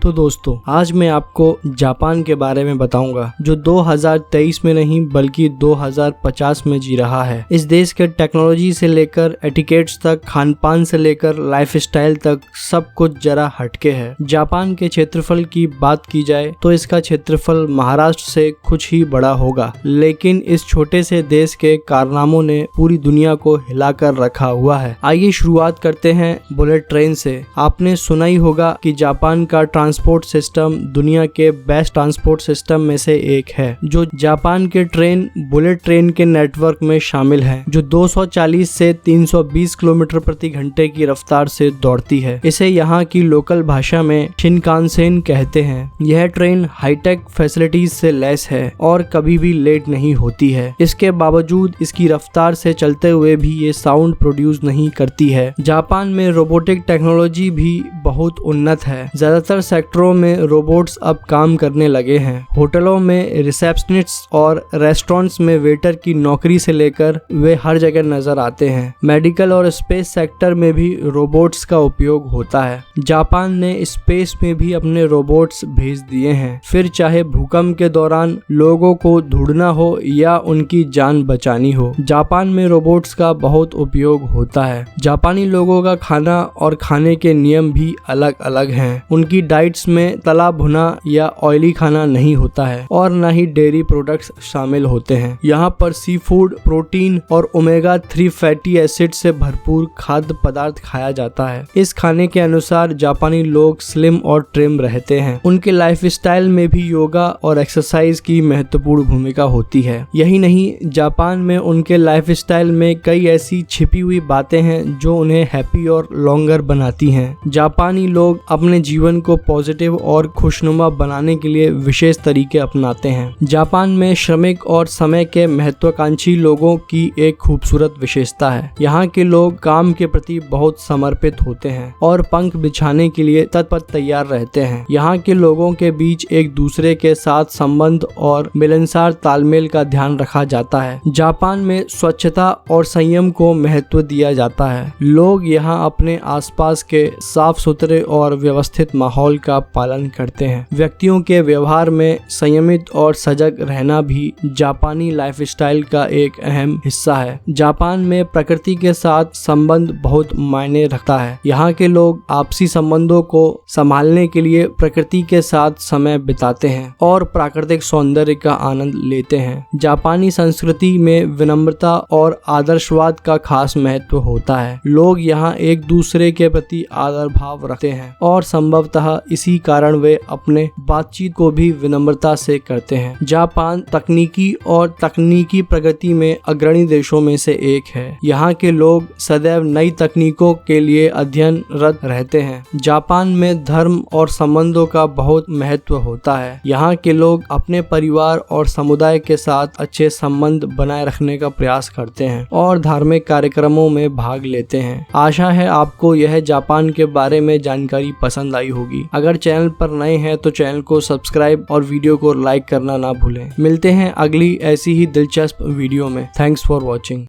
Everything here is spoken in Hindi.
तो दोस्तों आज मैं आपको जापान के बारे में बताऊंगा जो 2023 में नहीं बल्कि 2050 में जी रहा है। इस देश के टेक्नोलॉजी से लेकर एटिकेट्स तक, खान पान से लेकर लाइफस्टाइल तक सब कुछ जरा हटके है। जापान के क्षेत्रफल की बात की जाए तो इसका क्षेत्रफल महाराष्ट्र से कुछ ही बड़ा होगा, लेकिन इस छोटे से देश के कारनामों ने पूरी दुनिया को हिलाकर रखा हुआ है। आइए शुरुआत करते हैं बुलेट ट्रेन से। आपने सुना ही होगा कि जापान का ट्रांसपोर्ट सिस्टम दुनिया के बेस्ट ट्रांसपोर्ट सिस्टम में से एक है। जो जापान के ट्रेन बुलेट ट्रेन के नेटवर्क में शामिल है, जो 240 से 320 किलोमीटर प्रति घंटे की रफ्तार से दौड़ती है। इसे यहाँ की लोकल भाषा में शिनकानसेन कहते हैं। यह ट्रेन हाईटेक फैसिलिटीज से लैस है और कभी भी लेट नहीं होती है। इसके बावजूद इसकी रफ्तार से चलते हुए भी ये साउंड प्रोड्यूस नहीं करती है। जापान में रोबोटिक टेक्नोलॉजी भी बहुत उन्नत है। ज्यादातर सेक्टरों में रोबोट्स अब काम करने लगे हैं। होटलों में रिसेप्शनिस्ट और रेस्टोरेंट्स में वेटर की नौकरी से लेकर वे हर जगह नजर आते हैं। मेडिकल और स्पेस सेक्टर में भी रोबोट्स का उपयोग होता है। जापान ने स्पेस में भी अपने रोबोट्स भेज दिए हैं, फिर चाहे भूकंप के दौरान लोगों को ढूंढना हो या उनकी जान बचानी हो। जापान में रोबोट्स का बहुत उपयोग होता है। जापानी लोगों का खाना और खाने के नियम भी अलग अलग हैं। उनकी डाइट्स में तला भुना या ऑयली खाना नहीं होता है और न ही डेयरी प्रोडक्ट्स शामिल होते हैं। यहाँ पर सी फूड, प्रोटीन और ओमेगा 3 फैटी एसिड से भरपूर खाद्य पदार्थ खाया जाता है। इस खाने के अनुसार जापानी लोग स्लिम और ट्रिम रहते हैं। उनके लाइफस्टाइल में भी योगा और एक्सरसाइज की महत्वपूर्ण भूमिका होती है। यही नहीं, जापान में उनके लाइफस्टाइल में कई ऐसी छिपी हुई बातें हैं जो उन्हें हैप्पी और लॉन्गर बनाती हैं। जापानी लोग अपने जीवन को पॉजिटिव और खुशनुमा बनाने के लिए विशेष तरीके अपनाते हैं। जापान में श्रमिक और समय के महत्वाकांक्षी लोगों की एक खूबसूरत विशेषता है। यहाँ के लोग काम के प्रति बहुत समर्पित होते हैं और पंख बिछाने के लिए तत्पर तैयार रहते हैं। यहाँ के लोगों के बीच एक दूसरे के साथ संबंध और मिलनसार तालमेल का ध्यान रखा जाता है। जापान में स्वच्छता और संयम को महत्व दिया जाता है। लोग यहाँ अपने आसपास के साफ सुथरे और व्यवस्थित माहौल का पालन करते हैं। व्यक्तियों के व्यवहार में संयमित और सजग रहना भी जापानी लाइफस्टाइल का एक अहम हिस्सा है। जापान में प्रकृति के साथ संबंध बहुत मायने रखता है। यहाँ के लोग आपसी संबंधों को संभालने के लिए प्रकृति के साथ समय बिताते हैं और प्राकृतिक सौंदर्य का आनंद लेते हैं। जापानी संस्कृति में विनम्रता और आदर्शवाद का खास महत्व होता है। लोग यहाँ एक दूसरे के प्रति आदर भाव रखते हैं और संभवतः इसी कारण वे अपने बातचीत को भी विनम्रता से करते हैं। जापान तकनीकी प्रगति में अग्रणी देशों में से एक है। यहाँ के लोग सदैव नई तकनीकों के लिए अध्ययनरत रहते हैं। जापान में धर्म और संबंधों का बहुत महत्व होता है। यहाँ के लोग अपने परिवार और समुदाय के साथ अच्छे संबंध बनाए रखने का प्रयास करते हैं और धार्मिक कार्यक्रमों में भाग लेते हैं। आशा है आपको यह जापान के बारे में जानकारी पसंद आई होगी। अगर चैनल पर नए हैं तो चैनल को सब्सक्राइब और वीडियो को लाइक करना ना भूलें। मिलते हैं अगली ऐसी ही दिलचस्प वीडियो में। Thanks for watching.